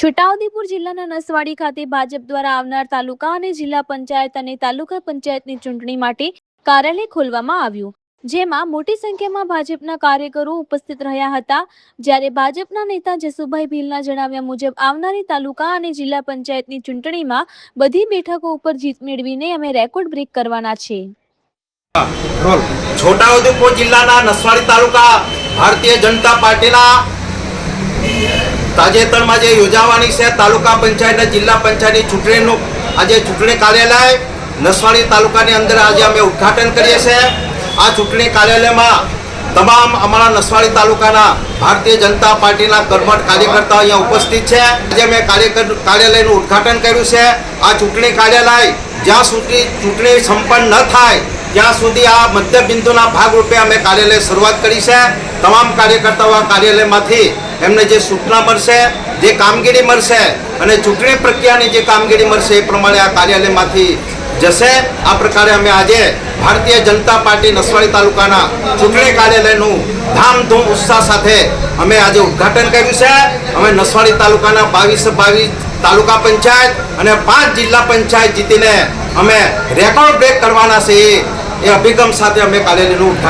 છોટાઉદેપુર જિલ્લાના નસવાડી ખાતે ભાજપ દ્વારા આવનાર તાલુકા અને જિલ્લા પંચાયત અને તાલુકા પંચાયતની ચૂંટણી માટે કાર્યાલય ખોલવામાં આવ્યું, જેમાં મોટી સંખ્યામાં ભાજપના કાર્યકરો ઉપસ્થિત રહ્યા હતા। જ્યારે ભાજપના નેતા જસુભાઈ ભીલના જણાવ્યા મુજબ આવનારી તાલુકા અને જિલ્લા પંચાયતની ચૂંટણીમાં બધી બેઠકો ઉપર જીત મેળવીને અમે રેકોર્ડ બ્રેક કરવાના છે। છોટાઉદેપુર જિલ્લાના નસવાડી તાલુકા ભારતીય જનતા પાર્ટીના તાજેતરમાં જે યોજાવાની છે તાલુકા પંચાયત અને જિલ્લા પંચાયતની ચૂંટણીનું આજે ચૂંટણી કાર્યાલય નસવાડી તાલુકાની અંદર આજે અમે ઉદ્ઘાટન કરીએ છીએ। આ ચૂંટણી કાર્યાલયમાં તમામ અમારા નસવાડી તાલુકાના ભારતીય જનતા પાર્ટીના કર્મઠ કાર્યકર્તાઓ અહીંયા ઉપસ્થિત છે। આજે અમે કાર્યાલયનું ઉદ્ઘાટન કર્યું છે। આ ચૂંટણી કાર્યાલય જ્યાં સુધી ચૂંટણી સંપન્ન ન થાય ત્યાં સુધી આ મધ્યબિંદુના ભાગરૂપે અમે કાર્યાલય શરૂઆત કરી છે। તમામ કાર્યકર્તાઓ આ કાર્યાલયમાંથી એમને જે સૂચના મળશે, જે કામગીરી મળશે અને ચૂંટણી પ્રક્રિયાની જે કામગીરી મળશે એ પ્રમાણે આ કાર્યાલયમાંથી જશે। આ પ્રકારે અમે આજે ભારતીય જનતા પાર્ટી નસવાડી તાલુકાના ચૂંટણી કાર્યાલયનું ધામધૂમ ઉત્સાહ સાથે અમે આજે ઉદ્ઘાટન કર્યું છે। અમે નસવાડી તાલુકાના 22 તાલુકા પંચાયત અને 5 જિલ્લા પંચાયત જીતીને અમે રેકોર્ડ બ્રેક કરવાના છે એ અભિગમ સાથે અમે કાર્યાલયનું ઉદ્ઘાટન